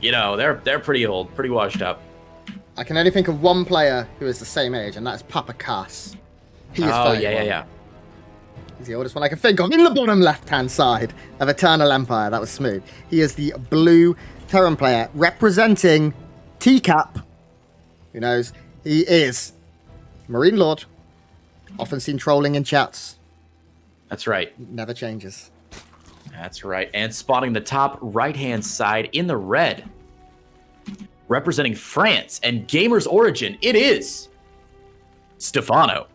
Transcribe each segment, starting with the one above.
you know, they're pretty old, pretty washed up. I can only think of one player who is the same age, and that's Papa Cass. He is 31. Yeah. He's the oldest one I can think of. In the bottom left-hand side of Eternal Empire, that was smooth. He is the blue Terran player representing TCAP. Who knows? He is MarineLorD. Often seen trolling in chats. That's right. Never changes. That's right. And spawning the top right-hand side in the red, representing France and Gamers Origin, it is Stephano.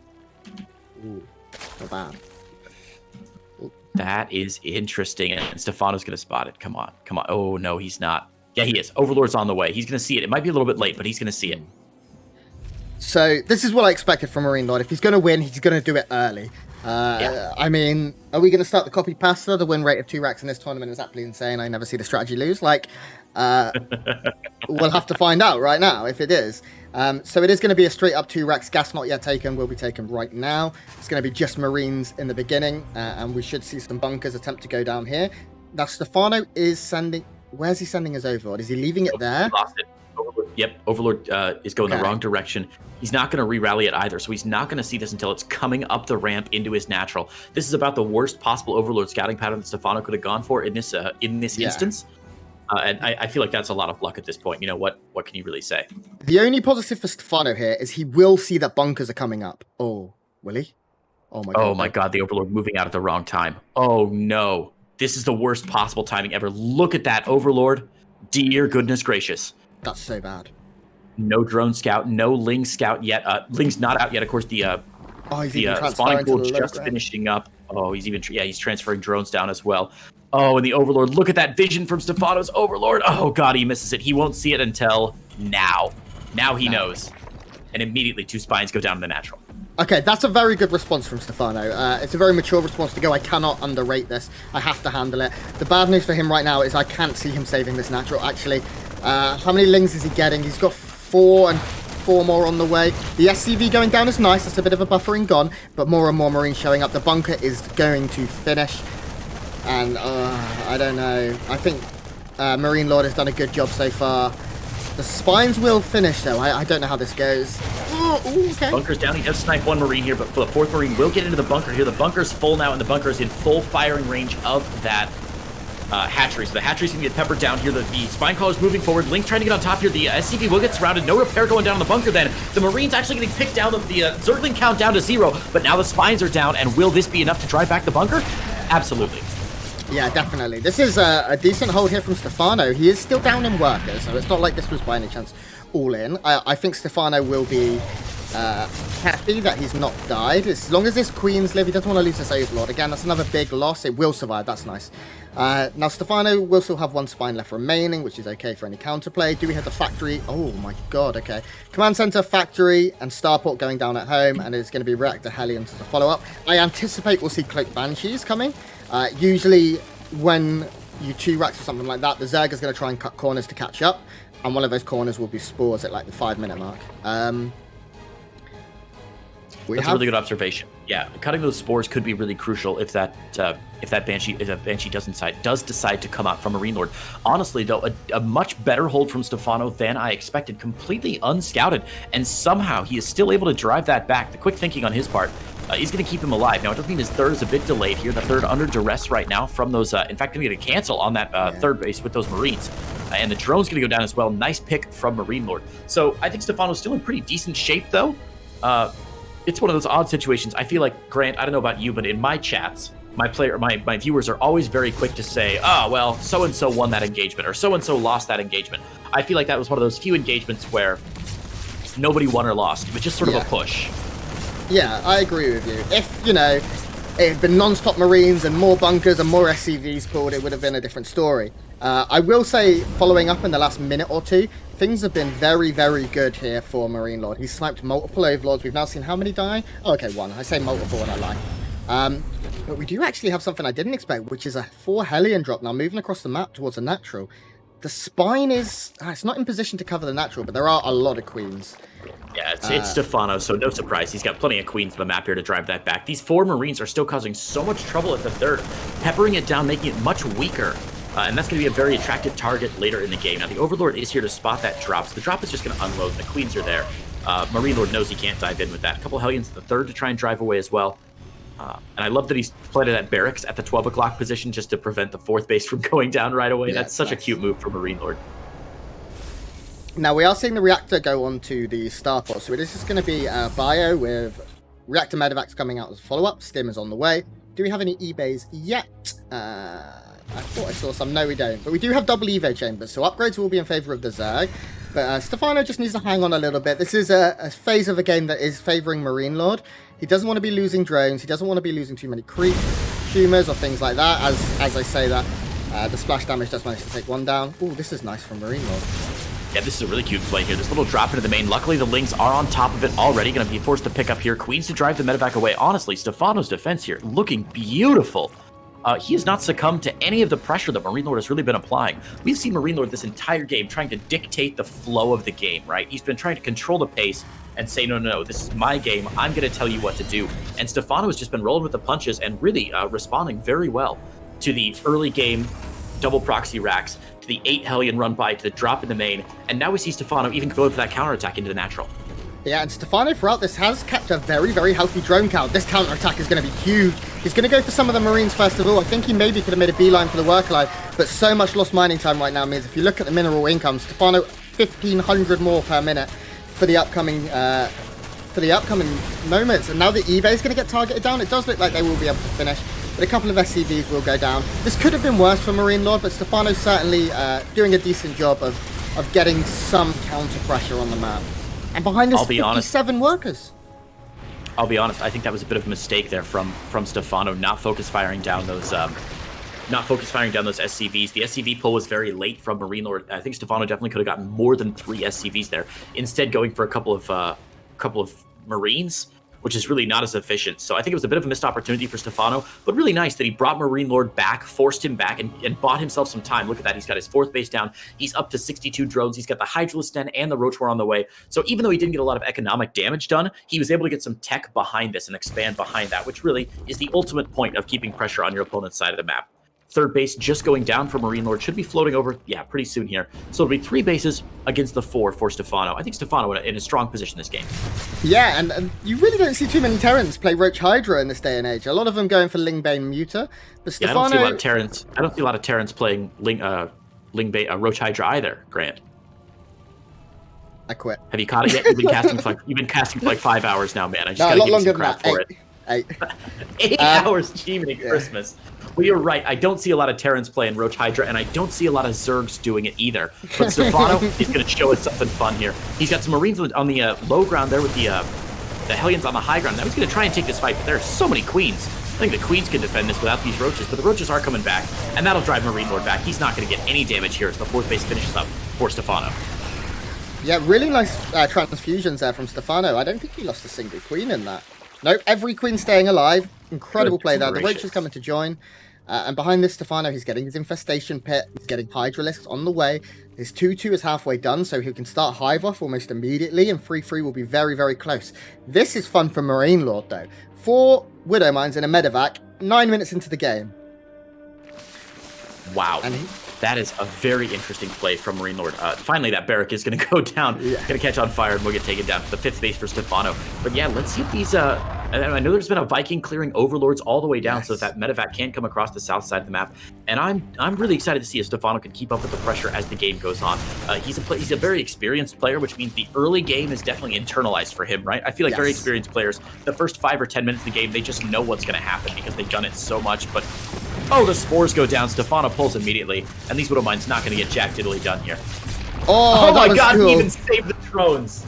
Ooh, not bad. That is interesting. And Stephano's going to spot it. Come on. Oh, no, he's not. Yeah, he is. Overlord's on the way. He's going to see it. It might be a little bit late, but he's going to see it. So this is what I expected from MarineLorD. If he's going to win, he's going to do it early. Yeah. I mean, are we going to start the copy pasta? The win rate of 2 racks in this tournament is absolutely insane. I never see the strategy lose. Like, we'll have to find out right now if it is. So it is going to be a straight up 2 racks. Gas not yet taken will be taken right now. It's going to be just Marines in the beginning, and we should see some bunkers attempt to go down here. Now, Stephano is sending... Where's he sending his Overlord? Is he leaving it there? He lost it. Overlord is going the wrong direction. He's not going to re-rally it either, so he's not going to see this until it's coming up the ramp into his natural. This is about the worst possible Overlord scouting pattern that Stephano could have gone for in this instance. And I feel like that's a lot of luck at this point. You know, what can you really say? The only positive for Stephano here is he will see that bunkers are coming up. Oh, will he? Oh my god. Oh my god, the Overlord moving out at the wrong time. Oh no. This is the worst possible timing ever. Look at that Overlord. Dear goodness gracious. That's so bad. No drone scout, no Ling scout yet. Ling's not out yet. Of course, the spawning pool just finishing up. Oh, he's transferring drones down as well. Oh, and the Overlord, look at that vision from Stephano's Overlord. Oh god, he misses it. He won't see it until now. Now he knows. And immediately 2 spines go down to the natural. Okay, that's a very good response from Stephano. It's a very mature response to go. I cannot underrate this. I have to handle it. The bad news for him right now is I can't see him saving this natural, actually. How many Lings is he getting? He's got 4 and 4 more on the way. The SCV going down is nice. That's a bit of a buffering gone, but more and more Marines showing up. The bunker is going to finish. And I don't know. I think MarineLorD has done a good job so far. The spines will finish, though. I don't know how this goes. Okay. Bunker's down. He does snipe 1 Marine here, but the 4th Marine will get into the bunker here. The bunker's full now, and the bunker is in full firing range of that hatchery. So the hatchery's going to get peppered down here. The spine caller's moving forward. Link trying to get on top here. The SCV will get surrounded. No repair going down in the bunker then. The Marine's actually getting picked down. The Zergling count down to 0, but now the spines are down, and will this be enough to drive back the bunker? Absolutely. Yeah, definitely. This is a decent hold here from Stephano. He is still down in workers, so it's not like this was by any chance all in. I think Stephano will be happy that he's not died. As long as this Queen's live, he doesn't want to lose this Overlord. Again, that's another big loss. It will survive. That's nice. Now, Stephano will still have 1 spine left remaining, which is okay for any counterplay. Do we have the factory? Oh my god, okay. Command center, factory, and starport going down at home, and it's going to be reactor Hellions as a follow-up. I anticipate we'll see Cloaked Banshees coming. Usually, when you 2 racks or something like that, the Zerg is going to try and cut corners to catch up, and one of those corners will be spores at like the 5-minute mark. That's a really good observation. Yeah, cutting those spores could be really crucial if that Banshee does decide to come out from MarineLorD. Honestly, though, a much better hold from Stephano than I expected. Completely unscouted, and somehow he is still able to drive that back. The quick thinking on his part is going to keep him alive. Now, it doesn't mean his 3rd is a bit delayed here. The 3rd under duress right now from those. In fact, going to cancel on that 3rd base with those Marines. And the drone's going to go down as well. Nice pick from MarineLorD. So I think Stephano's still in pretty decent shape, though. It's one of those odd situations. I feel like, Grant, I don't know about you, but in my chats, my viewers are always very quick to say, oh, well, so-and-so won that engagement, or so-and-so lost that engagement. I feel like that was one of those few engagements where nobody won or lost. It was just sort of a push. Yeah, I agree with you. If, you know, it had been non-stop Marines and more bunkers and more SCVs pulled, it would have been a different story. I will say, following up in the last minute or 2, things have been very, very good here for MarineLorD. He's sniped multiple Overlords. We've now seen how many die? Oh, okay, 1. I say multiple when I lie. But we do actually have something I didn't expect, which is a 4 Hellion drop now moving across the map towards a natural. The spine is... it's not in position to cover the natural, but there are a lot of Queens. Yeah, it's Stephano, so no surprise. He's got plenty of Queens on the map here to drive that back. These 4 Marines are still causing so much trouble at the 3rd, peppering it down, making it much weaker And that's going to be a very attractive target later in the game. Now, the Overlord is here to spot that drop, so the drop is just going to unload, and the Queens are there. MarineLorD knows he can't dive in with that. A couple of Hellions at the third to try and drive away as well. And I love that he's planted at barracks at the 12 o'clock position just to prevent the fourth base from going down right away. Yeah, that's such a cute move from MarineLorD. Now, we are seeing the reactor go on to the starport, so it is just going to be bio with reactor medevacs coming out as a follow-up. Stim is on the way. Do we have any eBays yet? I thought I saw some. No, we don't. But we do have double evo chambers, so upgrades will be in favor of the Zerg. But Stephano just needs to hang on a little bit. This is a phase of the game that is favoring MarineLorD. He doesn't want to be losing drones. He doesn't want to be losing too many creep tumors or things like that. As I say that, the splash damage does manage to take one down. Oh, this is nice from MarineLorD. Yeah, this is a really cute play here. This little drop into the main. Luckily, the Lings are on top of it already. Going to be forced to pick up here. Queens to drive the medevac away. Honestly, Stephano's defense here looking beautiful. He has not succumbed to any of the pressure that MarineLorD has really been applying. We've seen MarineLorD this entire game trying to dictate the flow of the game, right? He's been trying to control the pace and say, no, this is my game. I'm going to tell you what to do. And Stephano has just been rolling with the punches and really responding very well to the early game double proxy racks, to the 8 Hellion run by, to the drop in the main. And now we see Stephano even going for that counterattack into the natural. Yeah, and Stephano throughout this has kept a very, very healthy drone count. This counterattack is going to be huge. He's going to go for some of the Marines first of all. I think he maybe could have made a beeline for the work line, but so much lost mining time right now means if you look at the mineral income, Stephano 1,500 more per minute for the upcoming moments. And now the eBay is going to get targeted down. It does look like they will be able to finish, but a couple of SCVs will go down. This could have been worse for MarineLorD, but Stephano's certainly doing a decent job of getting some counter pressure on the map. And behind us, 57 workers. I'll be honest. I think that was a bit of a mistake there from Stephano, not focus firing down those SCVs. The SCV pull was very late from MarineLorD. I think Stephano definitely could have gotten more than 3 SCVs there. Instead, going for a couple of Marines, which is really not as efficient. So I think it was a bit of a missed opportunity for Stephano, but really nice that he brought MarineLorD back, forced him back, and bought himself some time. Look at that. He's got his 4th base down. He's up to 62 drones. He's got the Hydralisk Den and the Roach War on the way. So even though he didn't get a lot of economic damage done, he was able to get some tech behind this and expand behind that, which really is the ultimate point of keeping pressure on your opponent's side of the map. 3rd base just going down for MarineLorD. Should be floating over, pretty soon here. So it'll be 3 bases against the 4 for Stephano. I think Stephano in a strong position this game. Yeah, and you really don't see too many Terrans play Roach Hydra in this day and age. A lot of them going for Lingbane Muta. But Stephano... I don't see a lot of Terrans playing Roach Hydra either, Grant. I quit. Have you caught it yet? You've been casting for like 5 hours now, man. I just gotta give you some crap for it. 8 hours, Jiminy Christmas. Well, you're right. I don't see a lot of Terrans playing Roach Hydra, and I don't see a lot of Zergs doing it either. But Stephano is going to show us something fun here. He's got some Marines on the low ground there with the Hellions on the high ground. Now he's going to try and take this fight, but there are so many Queens. I think the Queens can defend this without these Roaches, but the Roaches are coming back, and that'll drive MarineLorD back. He's not going to get any damage here as the 4th base finishes up for Stephano. Yeah, really nice transfusions there from Stephano. I don't think he lost a single Queen in that. Nope, every Queen staying alive. Incredible play there. The Roach is coming to join. And behind this, Stephano, he's getting his Infestation Pit. He's getting Hydralisks on the way. His 2-2 is halfway done, so he can start Hive off almost immediately, and 3-3 will be very, very close. This is fun for MarineLorD, though. 4 Widow Mines and a Medevac, 9 minutes into the game. Wow. That is a very interesting play from MarineLorD. Finally, that barrack is going to go down. Going to catch on fire, and we'll get taken down for the 5th base for Stephano. But yeah, let's see if these... I know there's been a Viking clearing Overlords all the way down so that Medevac can come across the south side of the map. And I'm really excited to see if Stephano can keep up with the pressure as the game goes on. He's a very experienced player, which means the early game is definitely internalized for him, right? I feel like very experienced players, the first 5 or 10 minutes of the game, they just know what's going to happen because they've done it so much. But oh, the spores go down. Stephano pulls immediately, and these Widow Mines not going to get jack diddly done here. Oh my God, cool. He even saved the drones.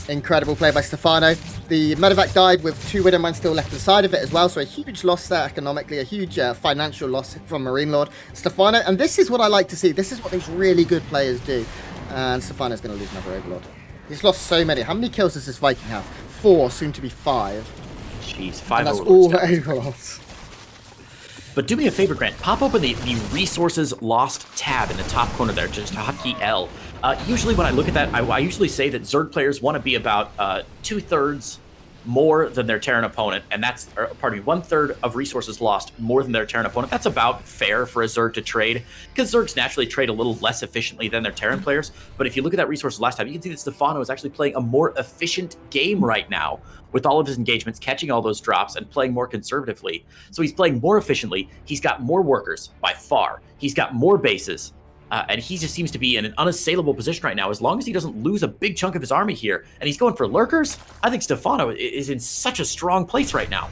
Incredible play by Stephano. The Medevac died with 2 Widow Mines still left inside of it as well, so a huge loss there economically, a huge financial loss from MarineLorD. Stephano, and this is what I like to see. This is what these really good players do. And Stephano's going to lose another Overlord. He's lost so many. How many kills does this Viking have? 4, soon to be 5. Jeez, 5 and that's Overlords. All Overlords. But do me a favor, Grant. Pop open the Resources Lost tab in the top corner there, just hotkey L. Usually when I look at that, I usually say that Zerg players want to be about 2/3 more than their Terran opponent, and that's, or, pardon me, 1/3 of resources lost more than their Terran opponent. That's about fair for a Zerg to trade, because Zergs naturally trade a little less efficiently than their Terran players. But if you look at that resources last time, you can see that Stephano is actually playing a more efficient game right now with all of his engagements, catching all those drops and playing more conservatively. So he's playing more efficiently. He's got more workers by far. He's got more bases. And he just seems to be in an unassailable position right now, as long as he doesn't lose a big chunk of his army here. And he's going for lurkers. I think Stephano is in such a strong place right now.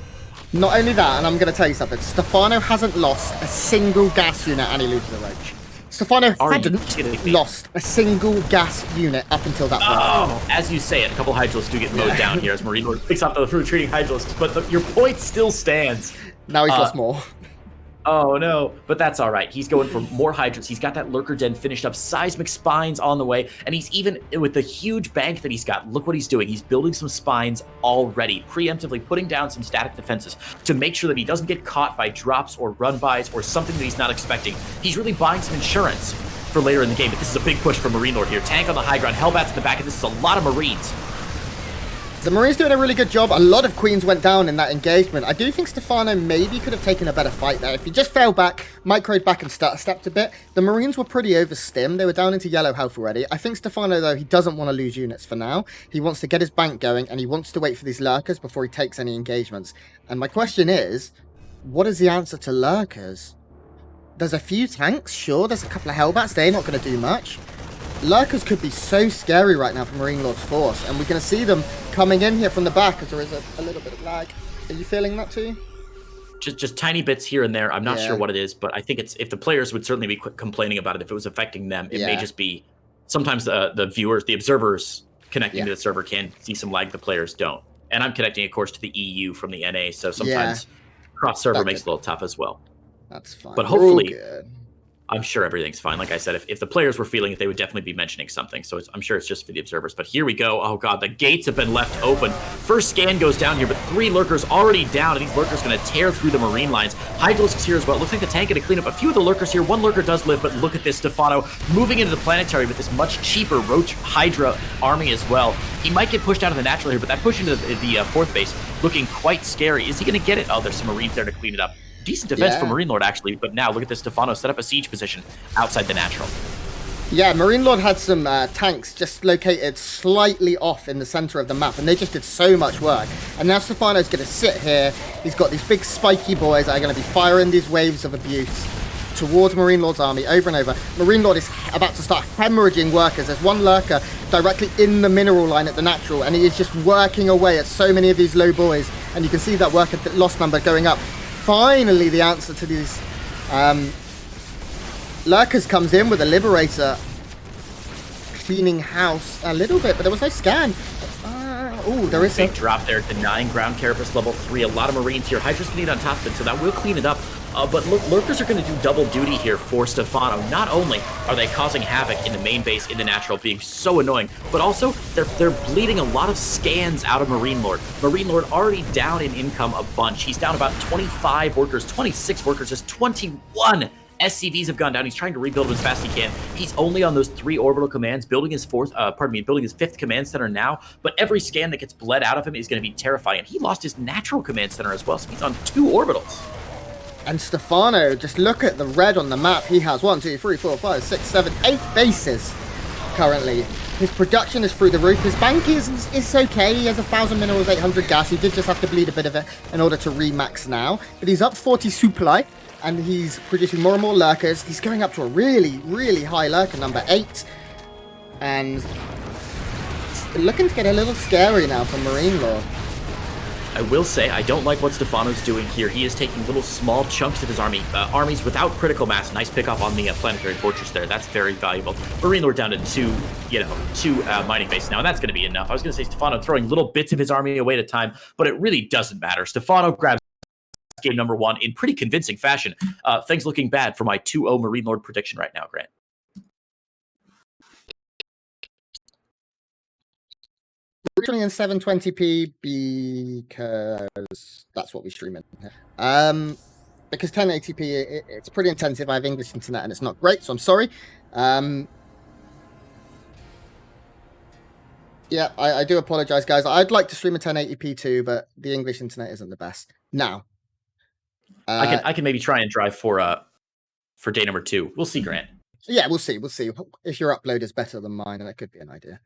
Not only that, and I'm going to tell you something, Stephano hasn't lost a single gas unit and he loses the roach. Stephano hadn't lost a single gas unit up until that point. As you say it, a couple Hydralisks do get mowed down here as MarineLorD picks up the retreating Hydralisks, but your point still stands. Now he's lost more. Oh no, but that's all right. He's going for more hydrants. He's got that lurker den finished up, seismic spines on the way, and he's even, with the huge bank that he's got, look what he's doing. He's building some spines already, preemptively putting down some static defenses to make sure that he doesn't get caught by drops or run-bys or something that he's not expecting. He's really buying some insurance for later in the game, but this is a big push for MarineLorD here. Tank on the high ground, Hellbats in the back, and this is a lot of Marines. The Marines doing a really good job. A lot of Queens went down in that engagement. I do think Stephano maybe could have taken a better fight there. If he just fell back, microed back and stepped a bit, the Marines were pretty overstimmed. They were down into yellow health already. I think Stephano, though, he doesn't want to lose units for now. He wants to get his bank going, and he wants to wait for these lurkers before he takes any engagements. And my question is, what is the answer to lurkers? There's a few tanks, sure. There's a couple of Hellbats. They're not going to do much. Lurkers could be so scary right now for MarineLorD's force, and we're going to see them coming in here from the back as there is a little bit of lag. Are you feeling that too? Just tiny bits here and there. I'm not sure what it is, but I think it's, if the players would certainly be complaining about it, if it was affecting them, it may just be, sometimes the viewers, the observers connecting to the server can see some lag the players don't. And I'm connecting, of course, to the EU from the NA, so sometimes cross-server makes it a little tough as well. That's fine. But hopefully, I'm sure everything's fine. Like I said, if the players were feeling it, they would definitely be mentioning something. So I'm sure it's just for the observers. But here we go. Oh, God, the gates have been left open. First scan goes down here, but 3 lurkers already down, and these lurkers going to tear through the Marine lines. Hydralisks here as well. Looks like the tank going to clean up a few of the lurkers here. 1 lurker does live, but look at this Stephano moving into the planetary with this much cheaper Roach Hydra army as well. He might get pushed out of the natural here, but that push into the 4th base looking quite scary. Is he going to get it? Oh, there's some Marines there to clean it up. Decent defense for MarineLorD, actually, but now look at this. Stephano set up a siege position outside the natural. Yeah, MarineLorD had some tanks just located slightly off in the center of the map, and they just did so much work. And now Stephano's going to sit here. He's got these big spiky boys that are going to be firing these waves of abuse towards MarineLorD's army over and over. MarineLorD is about to start hemorrhaging workers. There's 1 lurker directly in the mineral line at the natural, and he is just working away at so many of these low boys. And you can see that worker loss number going up. Finally, the answer to these lurkers comes in with a Liberator cleaning house a little bit, but there was no scan. Oh, there is a big drop there, denying ground carapace level 3. A lot of Marines here. Hydra's need on top of it, so that will clean it up. But look, lurkers are going to do double duty here for Stephano. Not only are they causing havoc in the main base, in the natural, being so annoying, but also they're bleeding a lot of scans out of MarineLorD. MarineLorD already down in income a bunch. He's down about 25 workers, 26 workers, just 21 SCVs have gone down. He's trying to rebuild them as fast as he can. He's only on those 3 orbital commands, building his building his 5th command center now. But every scan that gets bled out of him is going to be terrifying. And he lost his natural command center as well, so he's on 2 orbitals. And Stephano, just look at the red on the map. He has 1, 2, 3, 4, 5, 6, 7, 8 bases currently. His production is through the roof. His bank is okay. He has 1,000 minerals, 800 gas. He did just have to bleed a bit of it in order to remax now. But he's up 40 supply, and he's producing more and more lurkers. He's going up to a really, really high lurker, number 8. And it's looking to get a little scary now for MarineLorD. I will say, I don't like what Stephano's doing here. He is taking little small chunks of his armies without critical mass. Nice pickup on the planetary fortress there. That's very valuable. MarineLorD down to 2 mining bases now, and that's going to be enough. I was going to say Stephano throwing little bits of his army away at a time, but it really doesn't matter. Stephano grabs game number 1 in pretty convincing fashion. Things looking bad for my 2-0 MarineLorD prediction right now, Grant. Originally in 720p because that's what we stream in here. Because 1080p, it's pretty intensive. I have English internet and it's not great, so I'm sorry. Yeah, Yeah, I do apologize, guys. I'd like to stream a 1080p too, but the English internet isn't the best. Now, I can maybe try and drive for day number 2. We'll see, Grant. Yeah, we'll see. We'll see if your upload is better than mine, and that could be an idea.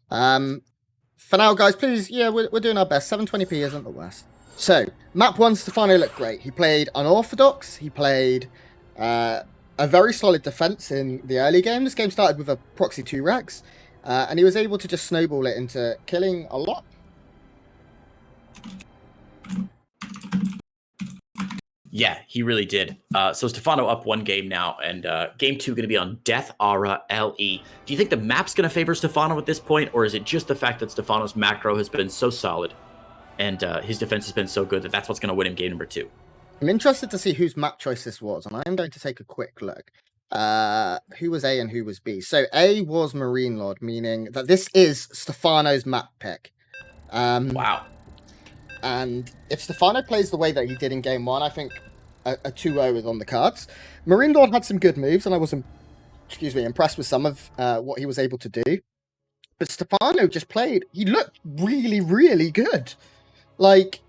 For now, guys, please, yeah, we're doing our best. 720p isn't the worst. So, map 1, Stephano looked great. He played unorthodox. He played a very solid defense in the early game. This game started with a proxy 2 Rex, and he was able to just snowball it into killing a lot. Yeah, he really did. So Stephano up 1 game now, and game 2 going to be on Death Aura LE. Do you think the map's going to favor Stephano at this point, or is it just the fact that Stephano's macro has been so solid and his defense has been so good that that's what's going to win him game number 2? I'm interested to see whose map choice this was, and I am going to take a quick look. Who was A and who was B? So A was MarineLorD, meaning that this is Stephano's map pick. Wow. And if Stephano plays the way that he did in game 1, I think a 2-0 is on the cards. MarineLorD had some good moves, and I was, impressed with some of what he was able to do. But Stephano just played. He looked really, really good. Like,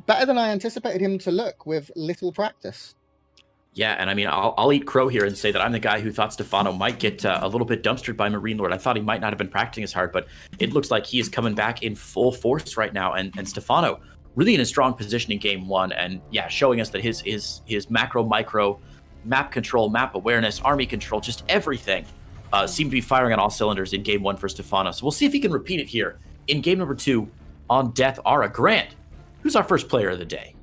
better than I anticipated him to look with little practice. Yeah, and I mean, I'll eat crow here and say that I'm the guy who thought Stephano might get a little bit dumpstered by MarineLorD. I thought he might not have been practicing as hard, but it looks like he is coming back in full force right now. And Stephano really in a strong position in game 1, and yeah, showing us that his macro, micro, map control, map awareness, army control, just everything seemed to be firing on all cylinders in game 1 for Stephano. So we'll see if he can repeat it here in game number 2 on Death Aura. Grant, who's our first player of the day?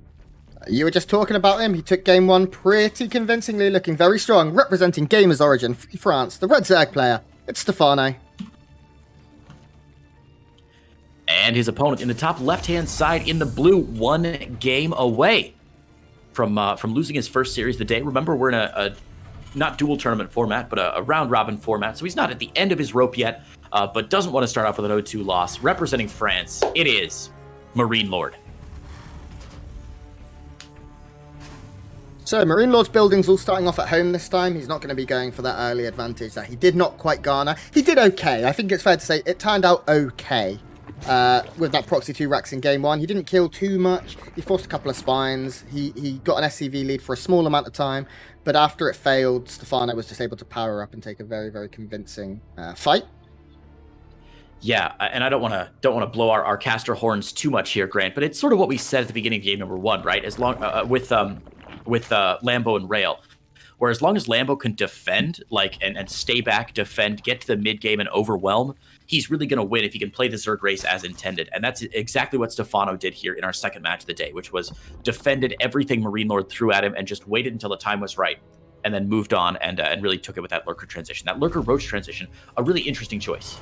You were just talking about him. He took game 1 pretty convincingly, looking very strong, representing Gamers Origin, France, the Red Zerg player. It's Stephano. And his opponent in the top left-hand side in the blue, 1 game away from losing his first series of the day. Remember, we're in a not dual tournament format, but a round-robin format, so he's not at the end of his rope yet, but doesn't want to start off with an 0-2 loss. Representing France, it is MarineLorD. So, MarineLorD's building's all starting off at home this time. He's not going to be going for that early advantage that he did not quite garner. He did okay. I think it's fair to say it turned out okay with that proxy 2 Rex in game 1. He didn't kill too much. He forced a couple of spines. He got an SCV lead for a small amount of time. But after it failed, Stephano was just able to power up and take a very, very convincing fight. Yeah, and I don't want to blow our caster horns too much here, Grant, but it's sort of what we said at the beginning of game number 1, right? As long with Lambo and Rail, where as long as Lambo can defend, and stay back, defend, get to the mid game and overwhelm, he's really going to win if he can play the Zerg race as intended. And that's exactly what Stephano did here in our second match of the day, which was defended everything MarineLorD threw at him and just waited until the time was right, and then moved on and really took it with that Lurker transition, that Lurker Roach transition, a really interesting choice.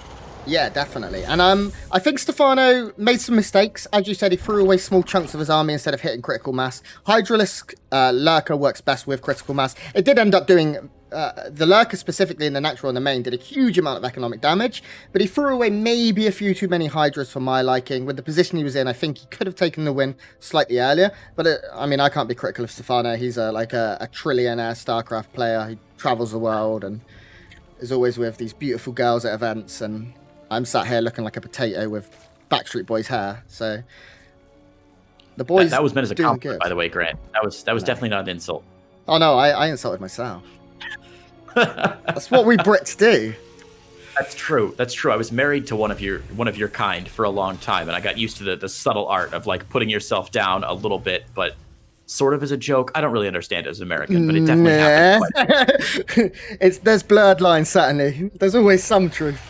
Yeah, definitely. And I think Stephano made some mistakes. As you said, he threw away small chunks of his army instead of hitting critical mass. Hydralisk Lurker works best with critical mass. It did end up doing... the Lurker, specifically in the natural and the main, did a huge amount of economic damage, but he threw away maybe a few too many Hydras for my liking. With the position he was in, I think he could have taken the win slightly earlier. But, I can't be critical of Stephano. He's a trillionaire StarCraft player. He travels the world and is always with these beautiful girls at events, and I'm sat here looking like a potato with Backstreet Boys hair. So the boys that was meant as a compliment, good. By the way, Grant. That was definitely not an insult. Oh no, I insulted myself. That's what we Brits do. That's true. I was married to one of your kind for a long time, and I got used to the subtle art of putting yourself down a little bit, but sort of as a joke. I don't really understand it as an American, but it definitely happens. There's blurred lines, certainly. There's always some truth.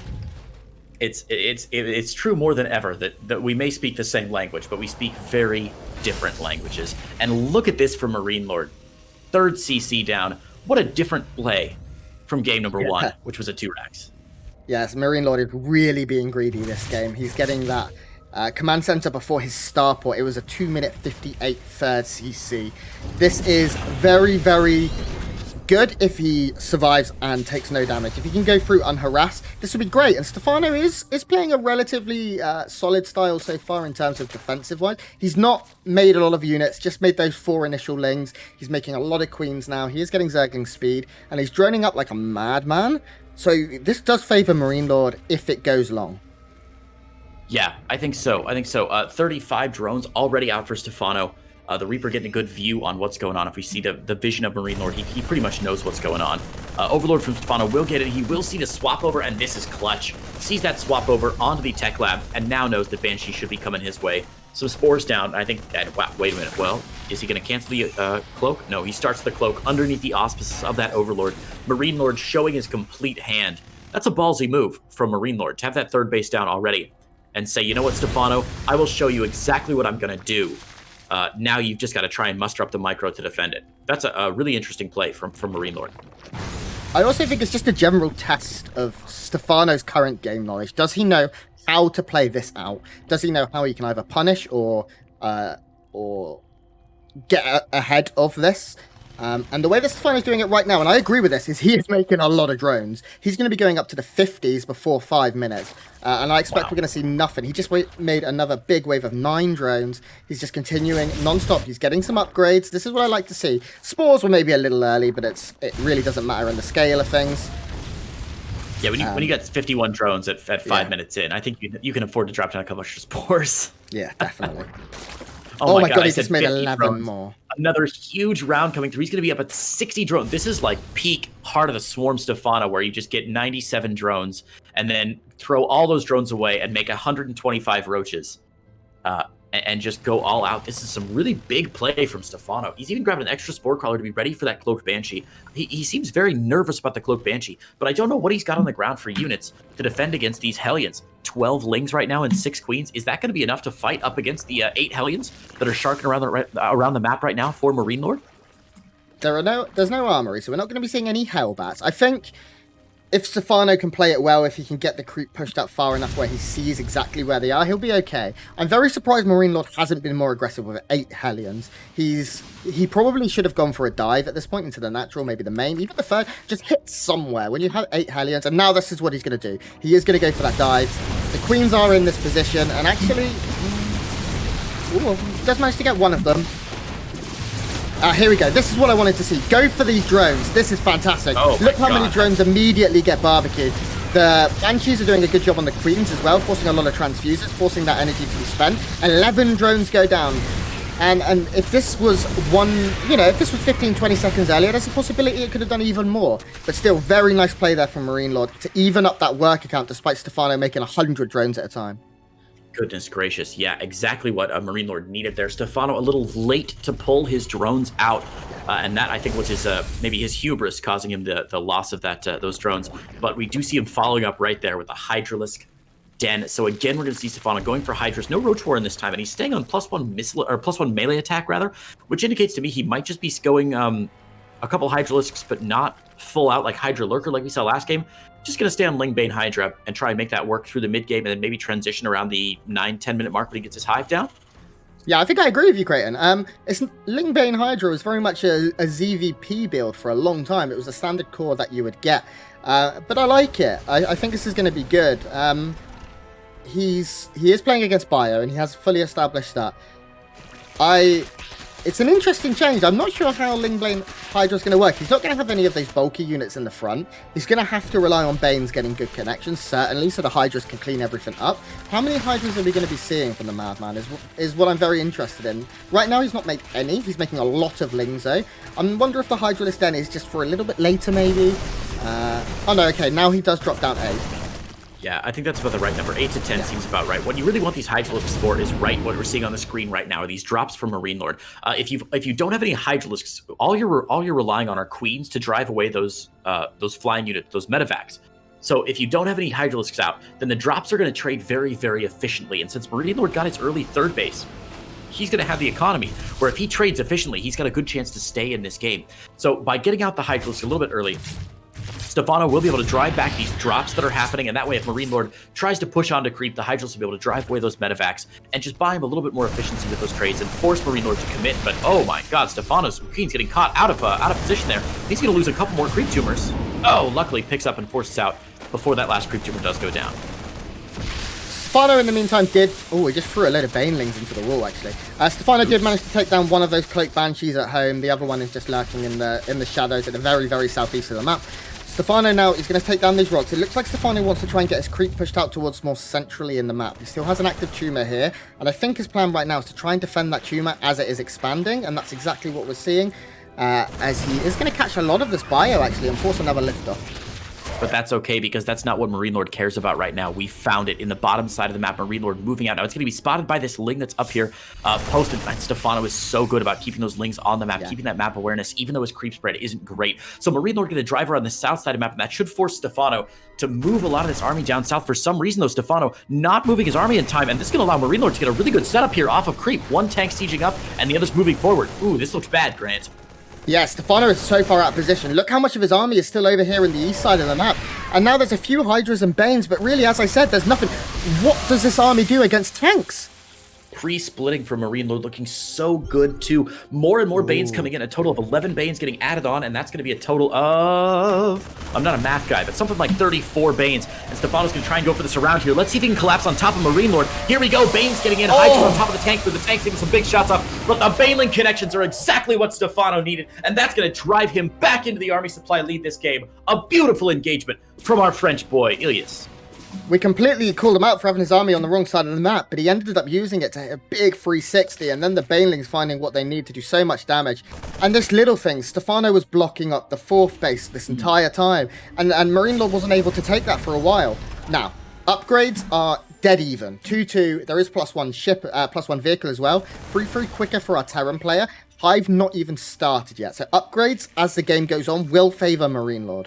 It's true more than ever that we may speak the same language, but we speak very different languages. And look at this from MarineLorD. 3rd CC down. What a different play from game number 1, which was a 2 Rex. Yes, MarineLorD is really being greedy this game. He's getting that command center before his starport. It was a 2-minute 58 3rd CC. This is very, very good if he survives and takes no damage. If he can go through unharassed, this would be great. And Stephano is playing a relatively solid style so far in terms of defensive-wise. He's not made a lot of units, just made those 4 initial lings. He's making a lot of queens now. He is getting Zergling speed, and he's droning up like a madman. So this does favor MarineLorD if it goes long. Yeah, I think so. 35 drones already out for Stephano. The Reaper getting a good view on what's going on. If we see the vision of MarineLorD, he pretty much knows what's going on. Overlord from Stephano will get it. He will see the swap over, and this is clutch. Sees that swap over onto the tech lab, and now knows that Banshee should be coming his way. Some spores down. I think, wow, wait a minute. Well, is he going to cancel the cloak? No, he starts the cloak underneath the auspices of that Overlord. MarineLorD showing his complete hand. That's a ballsy move from MarineLorD to have that third base down already and say, you know what, Stephano, I will show you exactly what I'm going to do. Now you've just got to try and muster up the micro to defend it. That's a really interesting play from MarineLorD. I also think it's just a general test of Stephano's current game knowledge. Does he know how to play this out? Does he know how he can either punish or get ahead of this? And the way that Stephano's doing it right now, and I agree with this, is he is making a lot of drones. He's going to be going up to the 50s before 5 minutes. And I expect we're going to see nothing. He just made another big wave of 9 drones. He's just continuing non-stop. He's getting some upgrades. This is what I like to see. Spores were maybe a little early, but it really doesn't matter in the scale of things. Yeah, when you get 51 drones at 5 minutes in, I think you can afford to drop down a couple extra spores. Yeah, definitely. Oh my God, he just made 11 drones. More. Another huge round coming through. He's going to be up at 60 drones. This is like peak Heart of the Swarm Stephano, where you just get 97 drones and then throw all those drones away and make 125 roaches and just go all out. This is some really big play from Stephano. He's even grabbed an extra Spore Crawler to be ready for that Cloaked Banshee. He seems very nervous about the Cloaked Banshee, but I don't know what he's got on the ground for units to defend against these Hellions. 12 Lings right now and 6 Queens. Is that going to be enough to fight up against the 8 Hellions that are sharking around the map right now for MarineLorD? There's no armory, so we're not going to be seeing any Hellbats. I think if Stephano can play it well, if he can get the creep pushed up far enough where he sees exactly where they are, he'll be okay. I'm very surprised MarineLorD hasn't been more aggressive with 8 Hellions. He probably should have gone for a dive at this point into the natural, maybe the main, even the third. Just hit somewhere when you have 8 Hellions, and now this is what he's going to do. He is going to go for that dive. The Queens are in this position, and actually, does manage to get one of them. Here we go. This is what I wanted to see. Go for these drones. This is fantastic. Look how many drones immediately get barbecued. The Banshees are doing a good job on the Queens as well, forcing a lot of transfuses, forcing that energy to be spent. 11 drones go down. And if this was if this was 15, 20 seconds earlier, there's a possibility it could have done even more. But still, very nice play there from MarineLorD to even up that work account despite Stephano making 100 drones at a time. Goodness gracious. Yeah, exactly what MarineLorD needed there. Stephano a little late to pull his drones out. And that, I think, was his maybe his hubris causing him the loss of those drones. But we do see him following up right there with a Hydralisk Den. So again, we're going to see Stephano going for Hydras. No Roach War in this time, and he's staying on +1 missile or +1 melee attack rather, which indicates to me he might just be going a couple Hydralisks, but not full out like Hydra Lurker like we saw last game. Just going to stay on Lingbane Hydra and try and make that work through the mid game, and then maybe transition around the 9-10 minute mark when he gets his hive down. Yeah, I think I agree with you, Creighton. Lingbane Hydra was very much a ZVP build for a long time. It was a standard core that you would get. But I like it. I think this is going to be good. He is playing against Bio, and he has fully established that. It's an interesting change. I'm not sure how Lingbane Hydra is going to work. He's not going to have any of those bulky units in the front. He's going to have to rely on Banes getting good connections, certainly, so the Hydras can clean everything up. How many Hydras are we going to be seeing from the Madman is what I'm very interested in. Right now, he's not made any. He's making a lot of Lings, though. I wonder if the Hydralisk Den is just for a little bit later, maybe. Oh, no, okay. Now he does drop down 8. Yeah, I think that's about the right number. 8 to 10 seems about right. What you really want these Hydralisks for is what we're seeing on the screen right now are these drops from MarineLorD. If you don't have any Hydralisks, all you're relying on are Queens to drive away those flying units, those medevacs. So if you don't have any Hydralisks out, then the drops are going to trade very, very efficiently. And since MarineLorD got its early third base, he's going to have the economy where if he trades efficiently, he's got a good chance to stay in this game. So by getting out the Hydralisk a little bit early, Stephano will be able to drive back these drops that are happening, and that way if MarineLorD tries to push on to creep, the Hydras will be able to drive away those medevacs and just buy him a little bit more efficiency with those trades and force MarineLorD to commit. But oh my god, Stephano's Queen's getting caught out of position there. He's going to lose a couple more creep tumors. Oh, luckily picks up and forces out before that last creep tumor does go down. Stephano, in the meantime, did... Oh, he just threw a load of Banelings into the wall, actually. Stephano did manage to take down one of those Cloaked Banshees at home. The other one is just lurking in the shadows at the very, very southeast of the map. Stephano now is going to take down these rocks. It looks like Stephano wants to try and get his creep pushed out towards more centrally in the map. He still has an active tumor here, and I think his plan right now is to try and defend that tumor as it is expanding, and that's exactly what we're seeing, as he is going to catch a lot of this bio, actually, and force another liftoff. But that's okay, because that's not what MarineLorD cares about right now. We found it in the bottom side of the map. MarineLorD moving out. Now it's going to be spotted by this Ling that's up here, posted. And Stephano is so good about keeping those Lings on the map, keeping that map awareness, even though his creep spread isn't great. So MarineLorD going to drive around the south side of the map, and that should force Stephano to move a lot of this army down south. For some reason, though, Stephano not moving his army in time, and this is going to allow MarineLorD to get a really good setup here off of creep. One tank sieging up, and the other's moving forward. Ooh, this looks bad, Grant. Yeah, Stephano is so far out of position. Look how much of his army is still over here in the east side of the map. And now there's a few Hydras and Banes, but really, as I said, there's nothing. What does this army do against tanks? Pre-splitting for MarineLorD looking so good too. More and more Banes coming in. A total of 11 Banes getting added on, and that's going to be a total of... I'm not a math guy, but something like 34 Banes. And Stephano's going to try and go for the surround here. Let's see if he can collapse on top of MarineLorD. Here we go. Banes getting in. Hydras on top of the tank, with the tank taking some big shots off. But the Baneling connections are exactly what Stephano needed, and that's going to drive him back into the army supply lead this game. A beautiful engagement from our French boy, Ilias. We completely called him out for having his army on the wrong side of the map, but he ended up using it to hit a big 360, and then the Banelings finding what they need to do so much damage. And this little thing, Stephano was blocking up the 4th base this entire time, and MarineLorD wasn't able to take that for a while. Now, upgrades are dead even. 2-2, there is +1 ship, +1 vehicle as well. 3-3 quicker for our Terran player. Hive not even started yet, so upgrades as the game goes on will favor MarineLorD.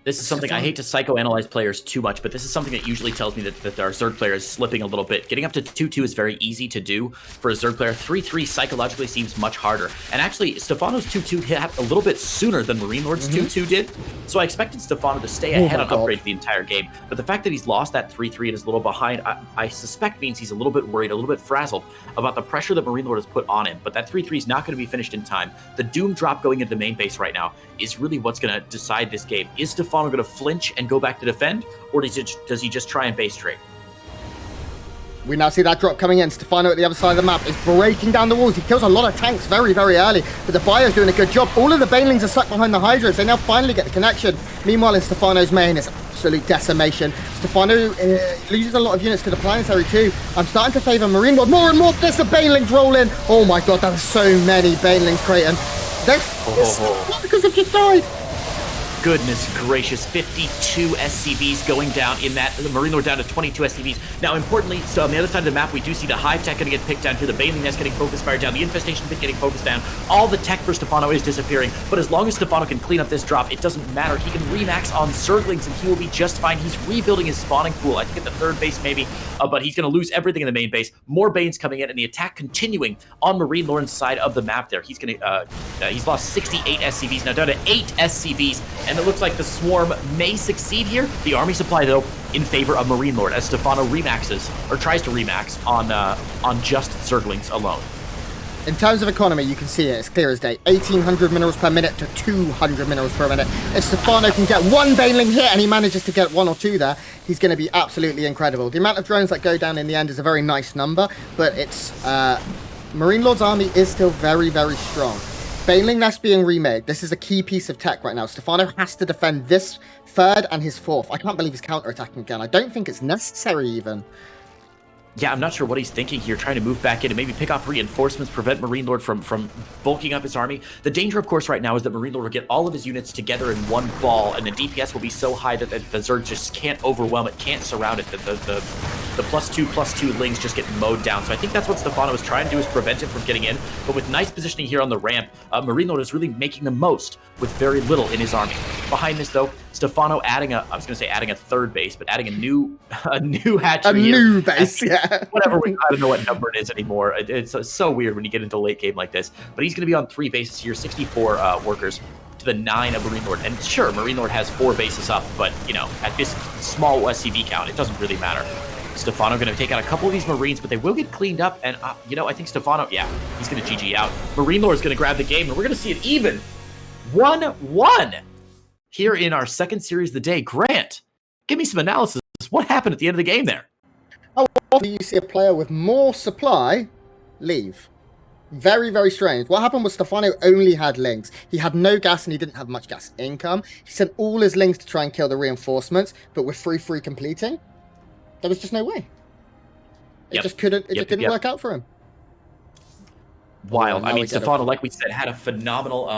This is something I hate to psychoanalyze players too much, but this is something that usually tells me that our Zerg player is slipping a little bit. Getting up to 2-2 is very easy to do for a Zerg player. 3-3 psychologically seems much harder. And actually, Stephano's 2-2 hit a little bit sooner than MarineLorD's 2-2 did. So I expected Stephano to stay ahead on upgrades the entire game. But the fact that he's lost that 3-3 and is a little behind, I suspect means he's a little bit worried, a little bit frazzled about the pressure that MarineLorD has put on him. But that 3-3 is not going to be finished in time. The Doom drop going into the main base right now is really what's going to decide this game. Is Stephano going to flinch and go back to defend, or does he just try and base trade? We now see that drop coming in. Stephano at the other side of the map is breaking down the walls. He kills a lot of tanks very, very early, but the bio's doing a good job. All of the Banelings are stuck behind the Hydras. They now finally get the connection. Meanwhile, in Stephano's main, it's absolute decimation. Stephano loses a lot of units to the planetary too. I'm starting to favor MarineLorD more and more. There's the Banelings roll in. Oh my god, there's so many Banelings, Creighton. Because they've just died. Goodness gracious, 52 SCVs going down in that. The MarineLorD down to 22 SCVs. Now, importantly, so on the other side of the map, we do see the Hive tech going to get picked down here. The Baneling nest getting focused fired down. The Infestation pit getting focused down. All the tech for Stephano is disappearing. But as long as Stephano can clean up this drop, it doesn't matter. He can remax on Zerglings, and he will be just fine. He's rebuilding his spawning pool. I think at the 3rd base maybe, but he's going to lose everything in the main base. More Banes coming in, and the attack continuing on MarineLorD's side of the map there. He's going to, he's lost 68 SCVs, now down to 8 SCVs, and it looks like the Swarm may succeed here. The army supply, though, in favor of MarineLorD as Stephano remaxes, or tries to remax, on just Zerglings alone. In terms of economy, you can see it. It's clear as day. 1,800 minerals per minute to 200 minerals per minute. If Stephano can get one Baneling hit and he manages to get 1 or 2 there, he's going to be absolutely incredible. The amount of drones that go down in the end is a very nice number, but it's MarineLorD's army is still very, very strong. Baneling nest being remade. This is a key piece of tech right now. Stephano has to defend this 3rd and his 4th. I can't believe he's counterattacking again. I don't think it's necessary even. Yeah, I'm not sure what he's thinking here, trying to move back in and maybe pick off reinforcements, prevent MarineLorD from bulking up his army. The danger, of course, right now is that MarineLorD will get all of his units together in one ball, and the DPS will be so high that the Zerg just can't overwhelm it, can't surround it. The +2/+2 Lings just get mowed down. So I think that's what Stephano is trying to do, is prevent him from getting in. But with nice positioning here on the ramp, MarineLorD is really making the most with very little in his army. Behind this, though, Stephano adding I was going to say adding a 3rd base, but adding a new hatchery. A new base, yeah. Whatever, I don't know what number it is anymore. It's so weird when you get into late game like this. But he's going to be on 3 bases here, 64 workers to the 9 of MarineLorD. And sure, MarineLorD has 4 bases up, but, you know, at this small SCV count, it doesn't really matter. Stephano going to take out a couple of these Marines, but they will get cleaned up. And, you know, I think Stephano, yeah, he's going to GG out. MarineLorD is going to grab the game, and we're going to see it even 1-1 here in our 2nd series of the day. Grant, give me some analysis. What happened at the end of the game there? How often do you see a player with more supply leave? Very, very strange. What happened was Stephano only had lings. He had no gas and he didn't have much gas income. He sent all his lings to try and kill the reinforcements, but with 3-3 completing, there was just no way. It just couldn't. It just didn't work out for him. Wild. I mean, Stephano, like we said, had a phenomenal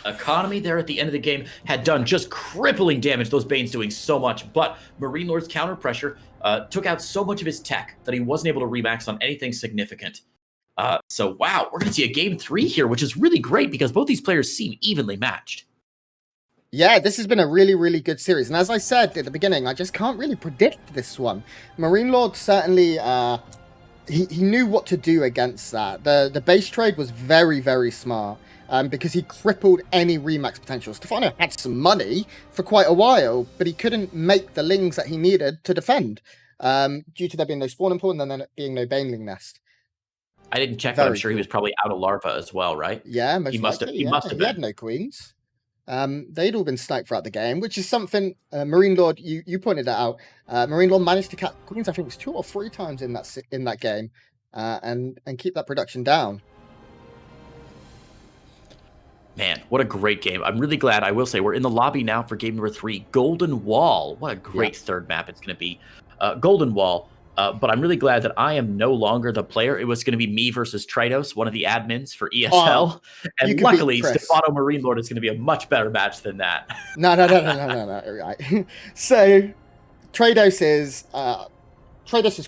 economy there at the end of the game. Had done just crippling damage. Those Banes doing so much, but MarineLorD's counter pressure took out so much of his tech that he wasn't able to remax on anything significant. So wow, we're gonna see a game 3 here, which is really great because both these players seem evenly matched. Yeah, this has been a really, really good series. And as I said at the beginning, I just can't really predict this one. MarineLorD certainly, he knew what to do against that. The base trade was very, very smart because he crippled any remax potential. Stephano had some money for quite a while, but he couldn't make the lings that he needed to defend due to there being no spawning pool and then there being no baneling nest. I didn't check, but I'm sure he was probably out of larva as well, right? Yeah, he must have. He had no queens. They'd all been sniped throughout the game, which is something MarineLorD, you pointed that out. MarineLorD managed to catch queens, I think it was 2 or 3 times in that game, and keep that production down. Man, what a great game. I'm really glad. I will say we're in the lobby now for game number 3, Golden Wall. What a great third map it's going to be. Golden Wall. But I'm really glad that I am no longer the player. It was going to be me versus Tritos, one of the admins for ESL. And luckily, Stephano MarineLorD is going to be a much better match than that. No. Right. So, Tritos is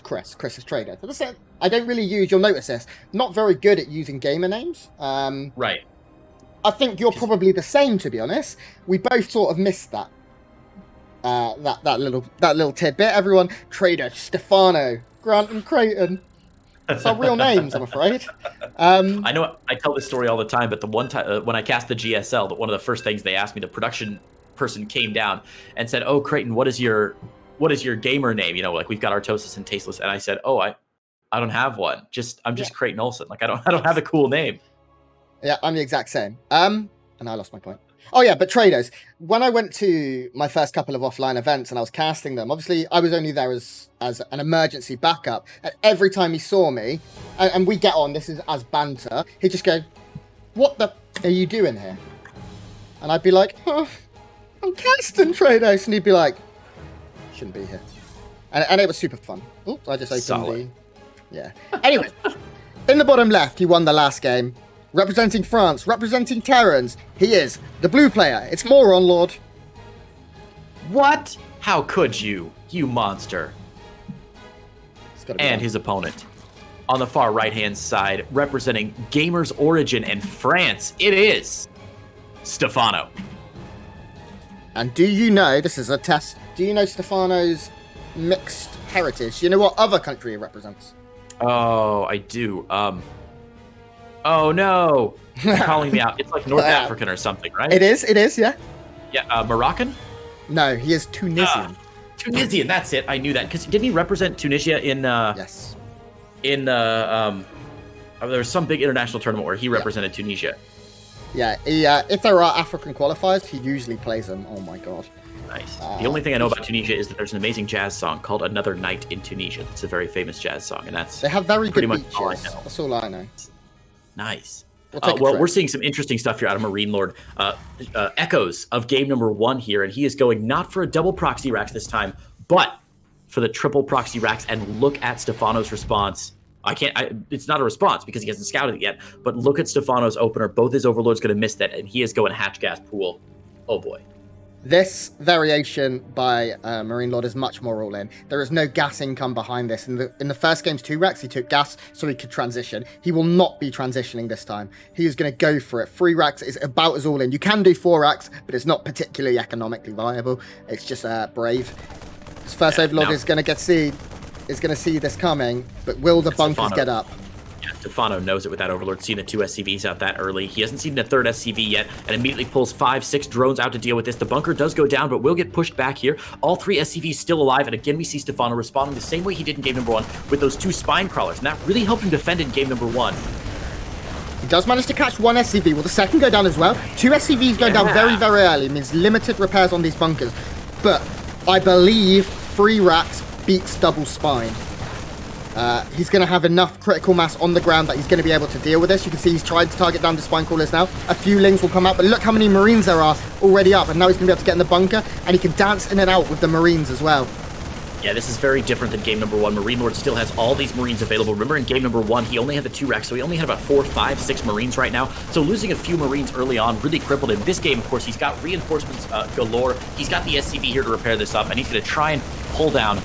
Chris. Chris is Tritos. I don't really use, you'll notice this, not very good at using gamer names. Right. I think you're probably the same, to be honest. We both sort of missed that. That little tidbit. Everyone, Trader, Stephano, Grant, and Creighton. It's our real names, I'm afraid. I know I tell this story all the time, but the one time when I cast the GSL, that one of the first things they asked me, the production person came down and said, "Oh, Creighton, what is your gamer name? You know, like we've got Artosis and Tasteless." And I said, "Oh, I don't have one. I'm just Creighton Olsen. Like I don't have a cool name." Yeah, I'm the exact same. And I lost my point. Oh yeah, but traders. When I went to my first couple of offline events and I was casting them, obviously I was only there as an emergency backup. And every time he saw me, and we get on, this is as banter, he'd just go, "What the are you doing here?" And I'd be like, "Oh, I'm casting traders," and he'd be like, "Shouldn't be here." And it was super fun. Oops, I just opened yeah. Anyway, in the bottom left, he won the last game. Representing France, representing Terrans, he is the blue player. It's MarineLorD. What? How could you monster? And his opponent. On the far right-hand side, representing Gamers Origin and France, it is Stephano. And do you know, this is a test, do you know Stephano's mixed heritage? Do you know what other country he represents? Oh, I do. Oh no! You're calling me out. It's like North African or something, right? It is, yeah. Yeah, Moroccan? No, he is Tunisian. Tunisian, that's it. I knew that. Because didn't he represent Tunisia in... yes. In, there was some big international tournament where he represented Tunisia. Yeah, if there are African qualifiers, he usually plays them. Oh my god. Nice. The only thing I know about Tunisia is that there's an amazing jazz song called Another Night in Tunisia. It's a very famous jazz song, and that's they have very pretty good much beaches. all I know. That's all I know. Nice. Well, we're seeing some interesting stuff here out of MarineLorD. Echoes of game number 1 here, and he is going not for a double proxy racks this time, but for the triple proxy racks. And look at Stephano's response. It's not a response because he hasn't scouted it yet, but look at Stephano's opener. Both his overlords going to miss that, and he is going hatch gas pool. Oh boy. This variation by MarineLorD is much more all-in. There is no gas income behind this. In the first game's 2 racks, he took gas so he could transition. He will not be transitioning this time. He is going to go for it. 3 racks is about as all-in. You can do 4 racks, but it's not particularly economically viable. It's just brave. His first overlord is going to see this coming, but will the bunkers get up? Yeah, Stephano knows it with that overlord, seeing the 2 SCVs out that early. He hasn't seen the 3rd SCV yet, and immediately pulls 5-6 drones out to deal with this. The bunker does go down, but will get pushed back here. All 3 SCVs still alive, and again we see Stephano responding the same way he did in game number 1 with those 2 spine crawlers, and that really helped him defend in game number 1. He does manage to catch 1 SCV. Will the second go down as well? 2 SCVs go down very, very early. It means limited repairs on these bunkers, but I believe 3 racks beats double spine. He's going to have enough critical mass on the ground that he's going to be able to deal with this. You can see he's tried to target down the spine crawlers now. A few lings will come out, but look how many Marines there are already up. And now he's going to be able to get in the bunker, and he can dance in and out with the Marines as well. Yeah, this is very different than game number 1. MarineLorD still has all these Marines available. Remember, in game number 1, he only had the 2 racks, so he only had about 4, 5, 6 Marines right now. So losing a few Marines early on really crippled him. This game, of course, he's got reinforcements galore. He's got the SCV here to repair this up, and he's going to try and pull down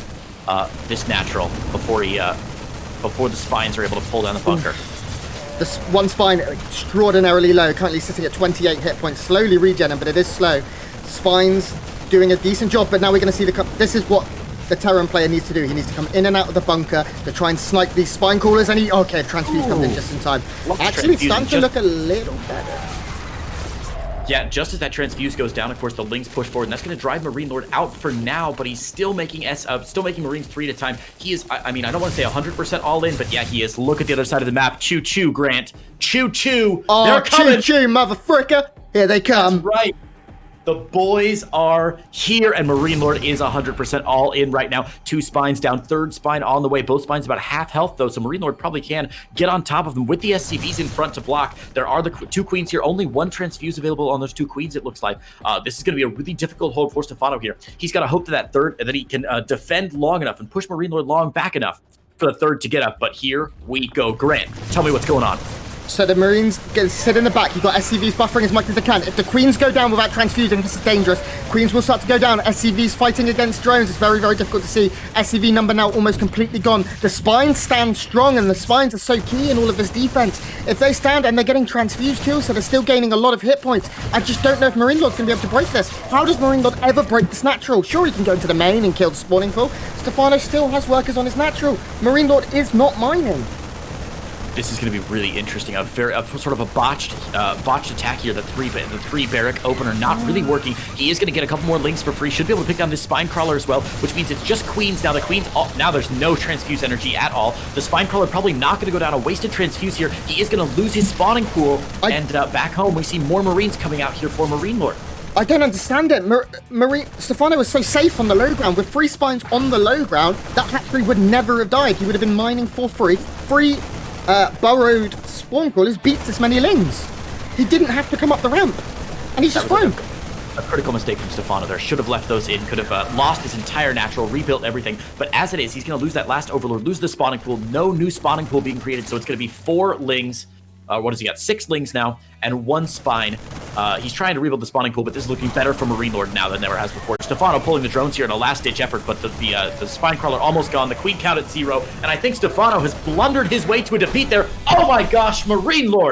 this natural before the spines are able to pull down the bunker. This one spine extraordinarily low, currently sitting at 28 hit points, slowly regenerating, but it is slow. Spines doing a decent job, but now we're going to see this is what the Terran player needs to do. He needs to come in and out of the bunker to try and snipe these spine crawlers, and okay, Transfuse comes in just in time. Actually, it's starting to look a little better. Yeah, just as that Transfuse goes down, of course, the Lings push forward, and that's going to drive MarineLorD out for now, but he's still making Marines 3 at a time. He is, I mean, I don't want to say 100% all in, but yeah, he is. Look at the other side of the map. Choo-choo, Grant. Choo-choo. Oh, they're coming. Choo-choo, motherfricker. Here they come. That's right. The boys are here, and MarineLorD is 100% all in right now. 2 spines down, 3rd spine on the way. Both spines about half health, though, so MarineLorD probably can get on top of them with the SCVs in front to block. There are the 2 queens here. Only 1 transfuse available on those 2 queens, it looks like. This is going to be a really difficult hold for Stephano here. He's got to hope to that 3rd, and that he can defend long enough and push MarineLorD long back enough for the 3rd to get up. But here we go. Grant, tell me what's going on. So the Marines sit in the back. You've got SCVs buffering as much as they can. If the Queens go down without transfusing, this is dangerous. Queens will start to go down. SCVs fighting against drones. It's very, very difficult to see. SCV number now almost completely gone. The spines stand strong, and the spines are so key in all of this defense. If they stand and they're getting transfused kills, so they're still gaining a lot of hit points. I just don't know if MarineLorD's going to be able to break this. How does MarineLorD ever break this natural? Sure, he can go into the main and kill the spawning pool. Stephano still has workers on his natural. MarineLorD is not mining. This is going to be really interesting. A sort of a botched attack here. The three barrack opener not really working. He is going to get a couple more links for free. Should be able to pick down this spine crawler as well, which means it's just queens now. The queens now there's no transfuse energy at all. The spine crawler probably not going to go down. A wasted transfuse here. He is going to lose his spawning pool. And back home we see more Marines coming out here for MarineLorD. I don't understand it. Stephano was so safe on the low ground. With 3 spines on the low ground, that hatchery would never have died. He would have been mining for free. Burrowed spawn crawlers beat this many lings. He didn't have to come up the ramp, and he's just fine. A critical mistake from Stephano there. Should have left those in. Could have lost his entire natural, rebuilt everything. But as it is, he's going to lose that last overlord, lose the spawning pool. No new spawning pool being created, so it's going to be 4 lings. What does he got? 6 lings now, and 1 spine. He's trying to rebuild the spawning pool, but this is looking better for MarineLorD now than ever has before. Stephano pulling the drones here in a last-ditch effort, but the spine crawler almost gone. The queen count at 0, and I think Stephano has blundered his way to a defeat there. Oh my gosh, MarineLorD!